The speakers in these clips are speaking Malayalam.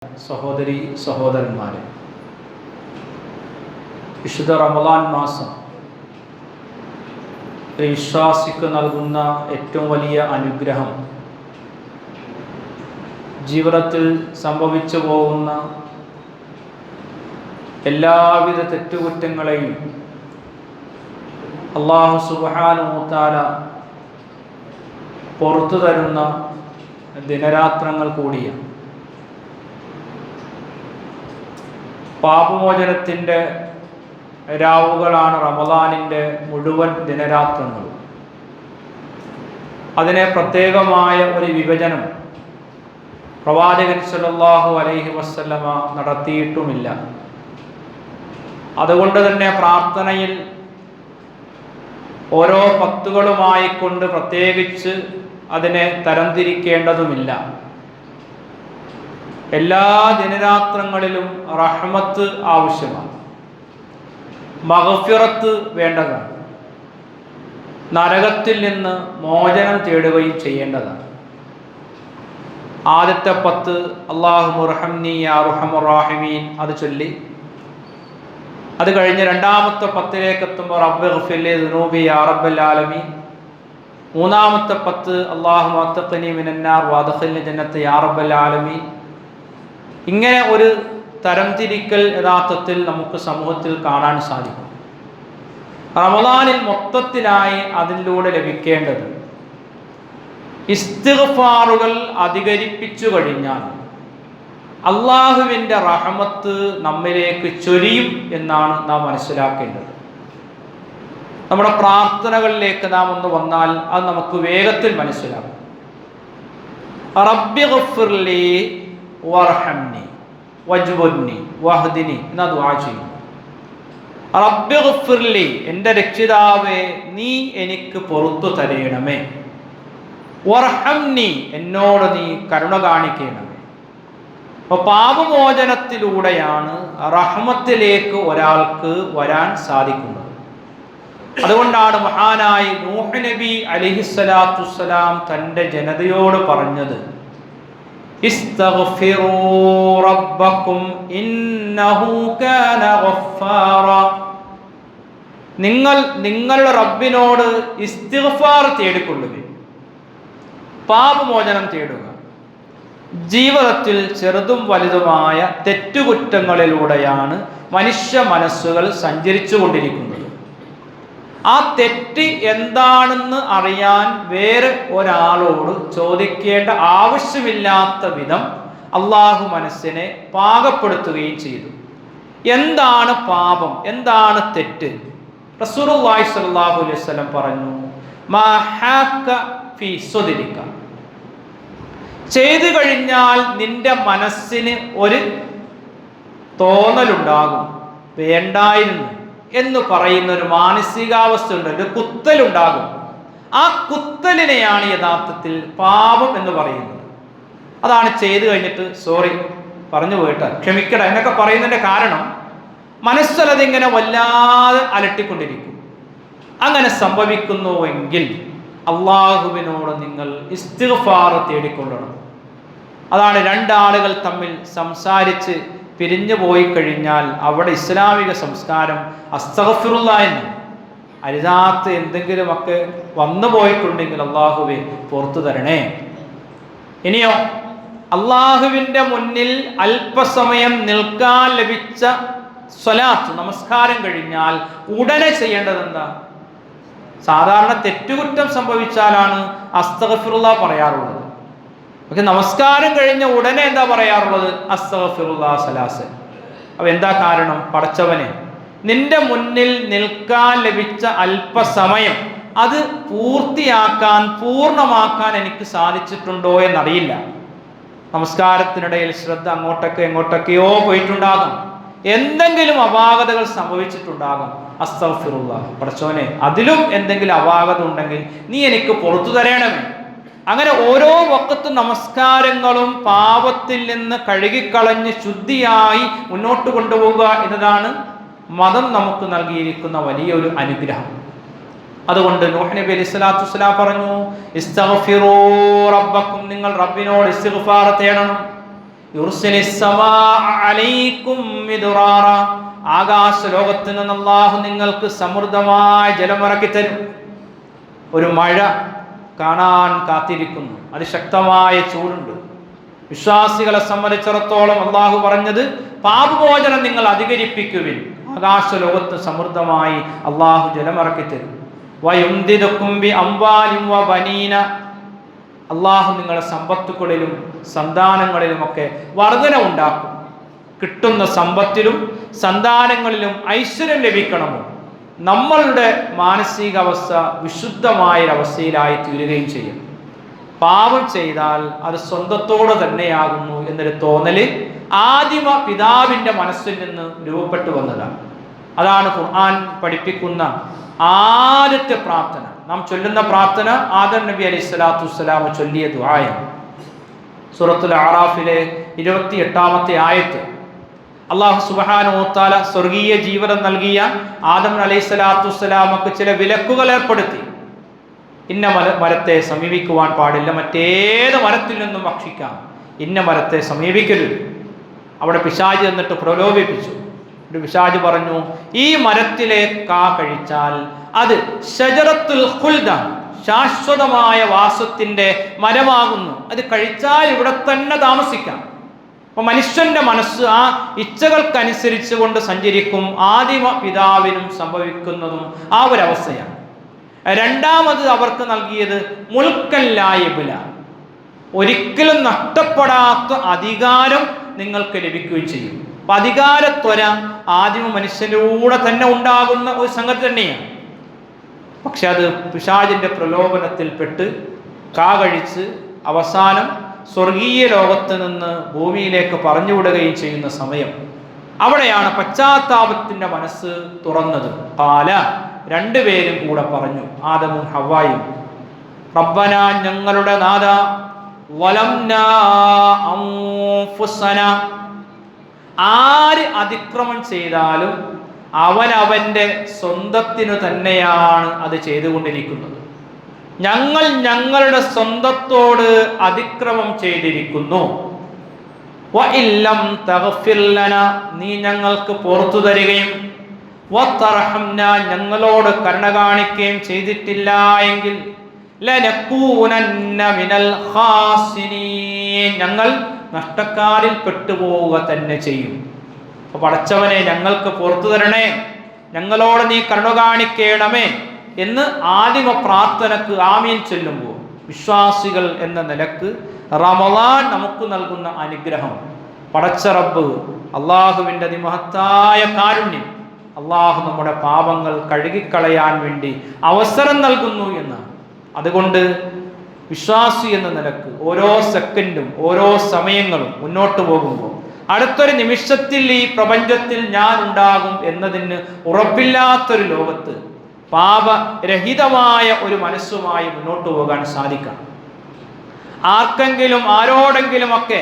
സഹോദരി സഹോദരന്മാരെ, വിശുദ്ധ റമദാൻ മാസം വിശ്വാസിക്ക് നൽകുന്ന ഏറ്റവും വലിയ അനുഗ്രഹം ജീവിതത്തിൽ സംഭവിച്ചു പോകുന്ന എല്ലാവിധ തെറ്റുകുറ്റങ്ങളെയും അല്ലാഹു സുബ്ഹാനഹു വ തആല പുറത്തു തരുന്ന ദിനരാത്രങ്ങൾ കൂടിയാണ്. പാപമോചനത്തിൻ്റെ രാവുകളാണ് റമദാനിൻ്റെ മുഴുവൻ ദിനരാത്രങ്ങൾ. അതിനെ പ്രത്യേകമായ ഒരു വിഭജനം പ്രവാചകൻ സല്ലല്ലാഹു അലൈഹി വസല്ലമ നടത്തിയിട്ടുമില്ല. അതുകൊണ്ട് തന്നെ പ്രാർത്ഥനയിൽ ഓരോ പത്തുകളുമായിക്കൊണ്ട് പ്രത്യേകിച്ച് അതിനെ തരംതിരിക്കേണ്ടതുമില്ല. എല്ലാ ദിനരാത്രങ്ങളിലും റഹ്മത്ത് ആവശ്യമാണ്, മഗ്ഫിറത്ത് വേണ്ടതാണ്, നരകത്തിൽ നിന്ന് മോചനം തേടുകയും ചെയ്യേണ്ടതാണ്. ആദ്യത്തെ 10 അല്ലാഹുമ്മ ഇർഹംനി യാ അർഹമർ റഹീമീൻ അത് ചൊല്ലി, അത് കഴിഞ്ഞ് രണ്ടാമത്തെ 10ലേക്ക് എത്തുമ്പോൾ റബ്ബിഗ്ഫിർലി ദുനൂബി യാ റബ്ബൽ ആലമീൻ. മൂന്നാമത്തെ 10 അല്ലാഹുമ്മ അത്ഖിനി മിനന്നാർ വഅദ്ഖിൽനി ജന്നത യാ റബ്ബൽ ആലമീൻ. ഇങ്ങനെ ഒരു തരംതിരിക്കൽ യഥാർത്ഥത്തിൽ നമുക്ക് സമൂഹത്തിൽ കാണാൻ സാധിക്കും. റമദാനിൽ മൊത്തത്തിലായി അതിലൂടെ ലഭിക്കേണ്ടത് ഇസ്തിഗ്ഫാറുകൾ അധികരിപ്പിച്ചു കഴിഞ്ഞാൽ അള്ളാഹുവിൻ്റെ റഹ്മത്ത് നമ്മിലേക്ക് ചൊരിയും എന്നാണ് നാം മനസ്സിലാക്കേണ്ടത്. നമ്മുടെ പ്രാർത്ഥനകളിലേക്ക് നാം ഒന്ന് വന്നാൽ അത് നമുക്ക് വേഗത്തിൽ മനസ്സിലാകും. റബ്ബിഗ്ഫിർലി വർഹംനി വജ്ബുർനി വഹ്ദിനി എന്ന ദുആ ചെയ്യും. റബ്ബിഗ്ഫിർലി, എൻ്റെ രക്ഷിതാവേ നീ എനിക്ക് പുറത്തു തരയണമേ. വർഹംനി, എന്നോട് നീ കരുണ കാണിക്കണമേ. അപ്പോൾ പാപമോചനത്തിലൂടെയാണ് റഹ്മത്തിലേക്ക് ഒരാൾക്ക് വരാൻ സാധിക്കുന്നത്. അതുകൊണ്ടാണ് മഹാനായ നൂഹ് നബി അലൈഹിസ്സലാത്തു വസ്സലാം തൻ്റെ ജനതയോട് പറഞ്ഞത്, ഇസ്തഗ്ഫിറൂ റബ്ബക്കും ഇന്നഹു കാന ഗഫാറ. നിങ്ങളുടെ റബ്ബിനോട് ഇസ്തിഗ്ഫാർ തേടിക്കൊള്ളുക, പാപമോചനം തേടുക. ജീവിതത്തിൽ ചെറുതും വലുതുമായ തെറ്റുകുറ്റങ്ങളിലൂടെയാണ് മനുഷ്യ മനസ്സുകൾ സഞ്ചരിച്ചു കൊണ്ടിരിക്കുന്നത്. ആ തെറ്റ് എന്താണെന്ന് അറിയാൻ വേറെ ഒരാളോട് ചോദിക്കേണ്ട ആവശ്യമില്ലാത്ത വിധം അള്ളാഹു മനസ്സിനെ പാകപ്പെടുത്തുകയും ചെയ്തു. എന്താണ് പാപം, എന്താണ് തെറ്റ്? റസൂലുള്ളാഹി സ്വല്ലല്ലാഹു അലൈഹി വസല്ലം പറഞ്ഞു, മാ ഹാക ഫീ സ്വദ്രിക, ചെയ്തു കഴിഞ്ഞാൽ നിന്റെ മനസ്സിന് ഒരു തോന്നലുണ്ടാകും, വേണ്ടായിരുന്നു എന്ന് പറയുന്ന ഒരു മാനസികാവസ്ഥ ഉണ്ട്, ഒരു കുത്തലുണ്ടാകും. ആ കുത്തലിനെയാണ് യഥാർത്ഥത്തിൽ പാപം എന്ന് പറയുന്നത്. അതാണ് ചെയ്തു കഴിഞ്ഞിട്ട് സോറി പറഞ്ഞു പോയിട്ട് ക്ഷമിക്കട എന്നൊക്കെ പറയുന്നതിൻ്റെ കാരണം മനസ്സലതിങ്ങനെ വല്ലാതെ അലട്ടിക്കൊണ്ടിരിക്കും. അങ്ങനെ സംഭവിക്കുന്നുവെങ്കിൽ അള്ളാഹുവിനോട് നിങ്ങൾ ഇസ്തിഗ്ഫാർ തേടിക്കൊള്ളണം. അതാണ് രണ്ടാളുകൾ തമ്മിൽ സംസാരിച്ച് പിരിഞ്ഞു പോയി കഴിഞ്ഞാൽ അവിടെ ഇസ്ലാമിക സംസ്കാരം അസ്തഗ്ഫിറുല്ലാഹ് എന്ന്, അരുതാത്ത എന്തെങ്കിലുമൊക്കെ വന്നു പോയിട്ടുണ്ടെങ്കിൽ അള്ളാഹുവേ പുറത്തു തരണേ. ഇനിയോ അള്ളാഹുവിൻ്റെ മുന്നിൽ അല്പസമയം നിൽക്കാൻ ലഭിച്ച സ്വലാത്ത് നമസ്കാരം കഴിഞ്ഞാൽ ഉടനെ ചെയ്യേണ്ടത് എന്താ? സാധാരണ തെറ്റുകുറ്റം സംഭവിച്ചാലാണ് അസ്തഗ്ഫിറുല്ലാഹ് പറയാറുള്ളത്. പക്ഷെ നമസ്കാരം കഴിഞ്ഞ ഉടനെ എന്താ പറയാറുള്ളത്? അസ്തഗ്ഫിറുല്ലാഹ് സലാസൻ. അപ്പോൾ എന്താ കാരണം? പടച്ചവനെ, നിന്റെ മുന്നിൽ നിൽക്കാൻ ലഭിച്ച അല്പസമയം അത് പൂർണ്ണമാക്കാൻ എനിക്ക് സാധിച്ചിട്ടുണ്ടോ എന്നറിയില്ല. നമസ്കാരത്തിനിടയിൽ ശ്രദ്ധ എങ്ങോട്ടൊക്കെയോ പോയിട്ടുണ്ടാകാം, എന്തെങ്കിലും അപാകതകൾ സംഭവിച്ചിട്ടുണ്ടാകാം. അസ്തഗ്ഫിറുല്ലാഹ്, പടച്ചവനെ അതിലും എന്തെങ്കിലും അപാകത ഉണ്ടെങ്കിൽ നീ എനിക്ക് പുറത്തു തരണമേ. അങ്ങനെ ഓരോ വഖത്ത് നമസ്കാരങ്ങളും പാപത്തിൽ നിന്ന് കഴുകിക്കളഞ്ഞ് ശുദ്ധിയായി മുന്നോട്ട് കൊണ്ടുപോവുക എന്നതാണ് മതം നമുക്ക് നൽകിയിരിക്കുന്ന വലിയൊരു അനുഗ്രഹം. അതുകൊണ്ട് നൂഹ് നബി അലൈഹി സ്വലാത്തു വസ്സലാം പറഞ്ഞു, ഇസ്തഗ്ഫിറൂ റബ്ബക്കും, നിങ്ങൾ റബ്ബിനോട് ഇസ്തിഗ്ഫാർ തേടണം. യുർസിലിസ് സമാഅ അലൈക്കും മിദ്റാറ, ആകാശ ലോകത്ത് നിന്ന് അല്ലാഹു നിങ്ങൾക്ക് സമൃദ്ധമായ ജലമിറക്കി തരും. ഒരു മഴ കാണാൻ കാത്തിരിക്കുന്നു, അതിശക്തമായ ചൂടുണ്ട്. വിശ്വാസികളെ സംബന്ധിച്ചിടത്തോളം അല്ലാഹു പറഞ്ഞത് പാപമോചനം നിങ്ങൾ അധികരിപ്പിക്കുവിൻ, ആകാശ ലോകത്ത് സമൃദ്ധമായി അല്ലാഹു ജലമിറക്കി തരും. വയുംദിദുക്കും ബി അംവാലിൻ വബനീന, അല്ലാഹു നിങ്ങളുടെ സമ്പത്തുകളിലും സന്താനങ്ങളിലുമൊക്കെ വർധന ഉണ്ടാക്കും. കിട്ടുന്ന സമ്പത്തിലും സന്താനങ്ങളിലും ഐശ്വര്യം ലഭിക്കണമോ, നമ്മളുടെ മാനസികാവസ്ഥ വിശുദ്ധമായൊരവസ്ഥയിലായി തീരുകയും ചെയ്യും. പാപം ചെയ്താൽ അത് സ്വന്തത്തോടെ തന്നെയാകുന്നു എന്നൊരു തോന്നല് ആദിമ പിതാവിൻ്റെ മനസ്സിൽ നിന്ന് രൂപപ്പെട്ടു വന്നതാണ്. അതാണ് ഖുർആൻ പഠിപ്പിക്കുന്ന ആദ്യത്തെ പ്രാർത്ഥന. നാം ചൊല്ലുന്ന പ്രാർത്ഥന ആദം നബി അലൈഹി സ്വലാത്തു വസ്സലാം ചൊല്ലിയ ദുആയാണ്. സൂറത്തുൽ അറാഫിലെ 28-ാമത്തെ ആയത്ത് അല്ലാഹു സുബ്ഹാനഹു വ തആല സ്വർഗീയ ജീവിതം നൽകിയ ആദം അലൈഹി സ്വലാത്തു വസ്സലാമക്ക് ചില വിലക്കുകൾ ഏർപ്പെടുത്തി. ഇന്ന മരത്തെ സമീപിക്കുവാൻ പാടില്ല, മറ്റേത് മരത്തിൽ നിന്നും ഭക്ഷിക്കാം, ഇന്ന മരത്തെ സമീപിക്കരുത്. അവിടെ പിശാച് എന്നിട്ട് പ്രലോഭിപ്പിച്ചു. ഒരു പിശാച് പറഞ്ഞു, ഈ മരത്തിലെ കാ കഴിച്ചാൽ അത് ഷജറത്തുൽ ഖുൽദാണ്, ശാശ്വതമായ വാസത്തിന്റെ മരമാകുന്നു, അത് കഴിച്ചാൽ ഇവിടെ തന്നെ താമസിക്കാം. അപ്പൊ മനുഷ്യന്റെ മനസ്സ് ആ ഇച്ഛകൾക്കനുസരിച്ച് കൊണ്ട് സഞ്ചരിക്കും. ആദിമ പിതാവിനും സംഭവിക്കുന്നതും ആ ഒരവസ്ഥയാണ്. രണ്ടാമത് അവർക്ക് നൽകിയത് മുൽക്കൻ ലാ യബ്ല, ഒരിക്കലും നഷ്ടപ്പെടാത്ത അധികാരം നിങ്ങൾക്ക് ലഭിക്കുകയും ചെയ്യും. അപ്പൊ അധികാരത്വര ആദിമ മനുഷ്യനിലൂടെ തന്നെ ഉണ്ടാകുന്ന ഒരു സംഗതി തന്നെയാണ്. പക്ഷെ അത് പിശാചിന്റെ പ്രലോഭനത്തിൽപ്പെട്ട് കാ കഴിച്ച് അവസാനം സ്വർഗീയ ലോകത്ത് നിന്ന് ഭൂമിയിലേക്ക് പറഞ്ഞുവിടുകയും ചെയ്യുന്ന സമയം, അവിടെയാണ് പശ്ചാത്താപത്തിന്റെ മനസ്സ് തുറന്നത്. ഖാല, രണ്ടുപേരും കൂടെ പറഞ്ഞു, ആദമും ഹവ്വായും, റബ്ബന, ഞങ്ങളുടെ നാഥ, വലംനാ അൻഫുസന, ആര് അതിക്രമം ചെയ്താലും അവനവന്റെ സ്വന്തത്തിനു തന്നെയാണ് അത് ചെയ്തുകൊണ്ടിരിക്കുന്നത്. ഞങ്ങൾ ഞങ്ങളുടെ സ്വന്തത്തോട് അതിക്രമം ചെയ്തിരിക്കുന്നു. വഇല്ലം തഗ്ഫിർ ലനാ, നീ ഞങ്ങൾക്ക് പുറത്തു തരികയും വതർഹംനാ, ഞങ്ങളോട് കരുണ കാണിക്കുകയും ചെയ്തിട്ടില്ല എങ്കിൽ ലനകൂനന്ന മിനൽ ഖാസിരീൻ, ഞങ്ങൾ നഷ്ടക്കാരിൽ പെട്ടുപോവുക തന്നെ ചെയ്യും. അപ്പൊ പടച്ചവനെ, ഞങ്ങൾക്ക് പുറത്തു തരണേ, ഞങ്ങളോട് നീ കരുണ കാണിക്കണമേ എന്ന് ആദിമ പ്രാർത്ഥനക്ക് ആമീൻ ചൊല്ലുമ്പോൾ വിശ്വാസികൾ എന്ന നിലക്ക് റമളാൻ നമുക്ക് നൽകുന്ന അനുഗ്രഹം, പടച്ച റബ്ബ് അള്ളാഹുവിൻ്റെ അതിമഹത്തായ കാരുണ്യം, അള്ളാഹു നമ്മുടെ പാപങ്ങൾ കഴുകിക്കളയാൻ വേണ്ടി അവസരം നൽകുന്നു എന്നാണ്. അതുകൊണ്ട് വിശ്വാസി എന്ന നിലക്ക് ഓരോ സെക്കൻഡും ഓരോ സമയങ്ങളും മുന്നോട്ട് പോകുമ്പോൾ അടുത്തൊരു നിമിഷത്തിൽ ഈ പ്രപഞ്ചത്തിൽ ഞാൻ ഉണ്ടാകും എന്നതിന് ഉറപ്പില്ലാത്തൊരു ലോകത്ത് പാപരഹിതമായ ഒരു മനസ്സുമായി മുന്നോട്ട് പോകാൻ സാധിക്കണം. ആർക്കെങ്കിലും ആരോടെങ്കിലും ഒക്കെ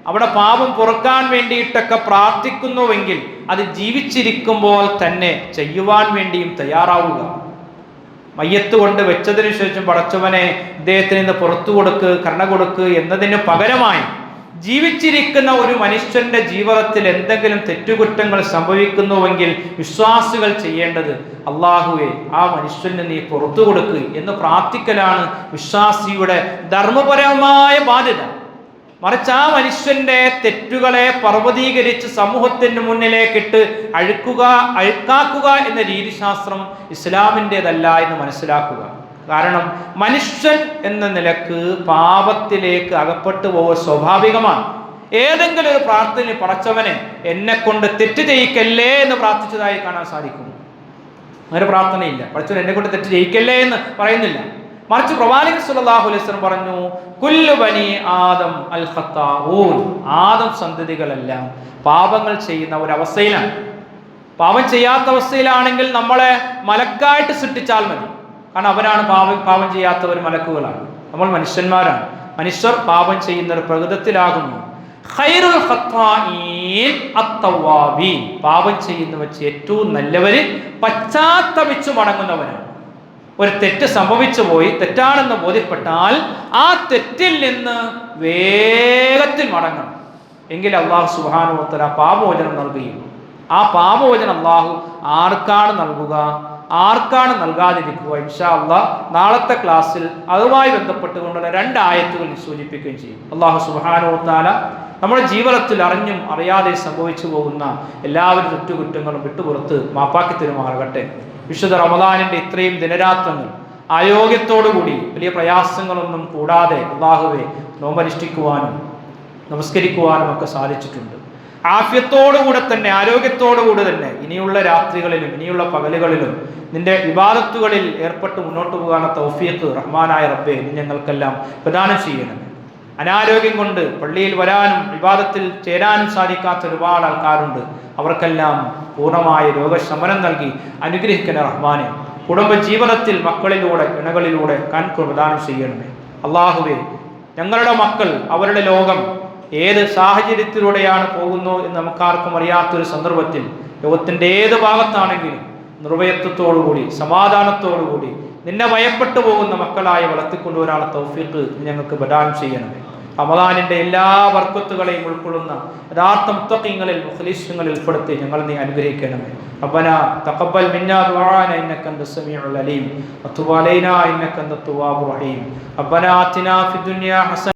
അവിടെ പാപം പൊറുക്കാൻ വേണ്ടിയിട്ടൊക്കെ പ്രാർത്ഥിക്കുന്നുവെങ്കിൽ അത് ജീവിച്ചിരിക്കുമ്പോൾ തന്നെ ചെയ്യുവാൻ വേണ്ടിയും തയ്യാറാവുക. മയ്യത്ത് കൊണ്ട് വെച്ചതിന് ശേഷം പടച്ചവനെ ഇദ്ദേഹത്തിന് ഇന്ന് പുറത്തു കൊടുക്ക്, കരുണ കൊടുക്ക് എന്നതിന് പകരമായി ജീവിച്ചിരിക്കുന്ന ഒരു മനുഷ്യന്റെ ജീവിതത്തിൽ എന്തെങ്കിലും തെറ്റുകുറ്റങ്ങൾ സംഭവിക്കുന്നുവെങ്കിൽ വിശ്വാസികൾ ചെയ്യേണ്ടത്, അള്ളാഹുവേ, ആ മനുഷ്യന് നീ പുറത്തു കൊടുക്കുക എന്ന് പ്രാർത്ഥിക്കലാണ് വിശ്വാസിയുടെ ധർമ്മപരമായ ബാധ്യത. മറിച്ച് ആ മനുഷ്യന്റെ തെറ്റുകളെ പർവ്വതീകരിച്ച് സമൂഹത്തിന് മുന്നിലേക്കിട്ട് അഴുക്കാക്കുക എന്ന രീതിശാസ്ത്രം ഇസ്ലാമിൻ്റെതല്ല എന്ന് മനസ്സിലാക്കുക. കാരണം മനുഷ്യൻ എന്ന നിലക്ക് പാപത്തിലേക്ക് അകപ്പെട്ടു പോവുക സ്വാഭാവികമാണ്. ഏതെങ്കിലും ഒരു പ്രാർത്ഥന പടച്ചവനെ എന്നെ കൊണ്ട് തെറ്റ് ചെയ്യിക്കല്ലേ എന്ന് പ്രാർത്ഥിച്ചതായി കാണാൻ സാധിക്കും. അങ്ങനെ പ്രാർത്ഥനയില്ല. പടച്ചവൻ എന്നെ കൊണ്ട് തെറ്റ് ചെയ്യിക്കല്ലേ എന്ന് പറയുന്നില്ല. മറിച്ച് പ്രവാചകൻ സല്ലല്ലാഹു അലൈഹി വസല്ലം പറഞ്ഞു, കുല്ലു ബനി ആദം അൽ ഖത്താഊൻ, ആദം സന്തതികളെല്ലാം പാപങ്ങൾ ചെയ്യുന്ന ഒരവസ്ഥയിലാണ്. പാപം ചെയ്യാത്ത അവസ്ഥയിലാണെങ്കിൽ നമ്മളെ മലക്കായിട്ട് സൃഷ്ടിച്ചാൽ മതി. കാരണം അവരാണ് പാപം ചെയ്യാത്തവർ, മലക്കുകളാണ്. നമ്മൾ മനുഷ്യന്മാരാണ്. മനുഷ്യർ പാപം ചെയ്യുന്ന ഒരു പ്രകൃതത്തിലാകുന്നു. ഖൈറുൽ ഖത്താഈൻ അത്തവാബീൻ, പാപം ചെയ്യുന്ന വെച്ച് ഏറ്റവും നല്ലവര് പശ്ചാത്തപിച്ചു മടങ്ങുന്നവരാണ്. ഒരു തെറ്റ് സംഭവിച്ചു പോയി, തെറ്റാണെന്ന് ബോധ്യപ്പെട്ടാൽ ആ തെറ്റിൽ നിന്ന് വേഗത്തിൽ മടങ്ങണം. എങ്കിൽ അള്ളാഹു സുബ്ഹാനഹു വ തആല പാപമോചനം നൽകുകയുള്ളൂ. ആ പാപമോചനം അള്ളാഹു ആർക്കാണ് നൽകുക, ആർക്കാണ് നൽകാതിരിക്കുക? ഇൻഷാ അള്ളാഹ് നാളത്തെ ക്ലാസ്സിൽ അതുമായി ബന്ധപ്പെട്ടുകൊണ്ടുള്ള 2 ആയത്തുകൾ സൂചിപ്പിക്കുകയും ചെയ്യും. അള്ളാഹു സുബ്ഹാനഹു വ തആല നമ്മുടെ ജീവിതത്തിൽ അറിഞ്ഞും അറിയാതെ സംഭവിച്ചു പോകുന്ന എല്ലാവരും തെറ്റുകുറ്റങ്ങളും വിട്ടുപുറത്ത് മാപ്പാക്കി തരുമാറാകട്ടെ. വിശുദ്ധ റമദാനിന്റെ ഇത്രയും ദിനരാത്രങ്ങൾ ആരോഗ്യത്തോടുകൂടി വലിയ പ്രയാസങ്ങളൊന്നും കൂടാതെ അള്ളാഹുവെ നോമ്പനുഷ്ഠിക്കുവാനും നമസ്കരിക്കുവാനും ഒക്കെ സാധിച്ചിട്ടുണ്ട്. ആഫിയത്തോടുകൂടെ തന്നെ, ആരോഗ്യത്തോടുകൂടെ തന്നെ ഇനിയുള്ള രാത്രികളിലും ഇനിയുള്ള പകലുകളിലും നിന്റെ ഇബാദത്തുകളിൽ ഏർപ്പെട്ട് മുന്നോട്ട് പോകാനുള്ള തൗഫീഖ് റഹ്മാനായ റബ്ബേ നീ ഞങ്ങൾക്കെല്ലാം പ്രദാനം ചെയ്യണം. അനാരോഗ്യം കൊണ്ട് പള്ളിയിൽ വരാനും ഇബാദത്തിൽ ചേരാനും സാധിക്കാത്ത ഒരുപാട് ആൾക്കാരുണ്ട്. അവർക്കെല്ലാം പൂർണ്ണമായ രോഗശമനം നൽകി അനുഗ്രഹിക്കണ റഹ്മാനെ. കുടുംബ ജീവിതത്തിൽ മക്കളിലൂടെ ഇണകളിലൂടെ കൺകു പ്രദാനം ചെയ്യണമേ. അള്ളാഹുവേ, ഞങ്ങളുടെ മക്കൾ അവരുടെ ലോകം ഏത് സാഹചര്യത്തിലൂടെയാണ് പോകുന്നു എന്ന് നമുക്കാർക്കും അറിയാത്തൊരു സന്ദർഭത്തിൽ ലോകത്തിൻ്റെ ഏത് ഭാഗത്താണെങ്കിലും നിർഭയത്വത്തോടുകൂടി സമാധാനത്തോടുകൂടി നിന്നെ ഭയപ്പെട്ടു പോകുന്ന മക്കളായി വളർത്തിക്കൊണ്ടുവരാനുള്ള തൗഫീഖ് ഞങ്ങൾക്ക് പ്രദാനം ചെയ്യണമേ. റമദാനിന്റെ എല്ലാ ബർക്കത്തുകളെയും ഉൾക്കൊള്ളുന്ന യഥാർത്ഥ മുത്തഖീങ്ങളിൽ മുഖ്ലിസുകളിൽ ഉൾപ്പെടുത്തി ഞങ്ങൾ നീ അനുഗ്രഹിക്കണമേ. റബ്ബനാ തഖബ്ബൽ മിന്നാ ദുആനാ ഇന്നക അൻതസ് സമീഉൽ അലീം വതുബ് അലൈനാ ഇന്നക അൻതത് തവ്വാബുർ റഹീം. റബ്ബനാ ആതിനാ ഫിദ് ദുനിയാ ഹസന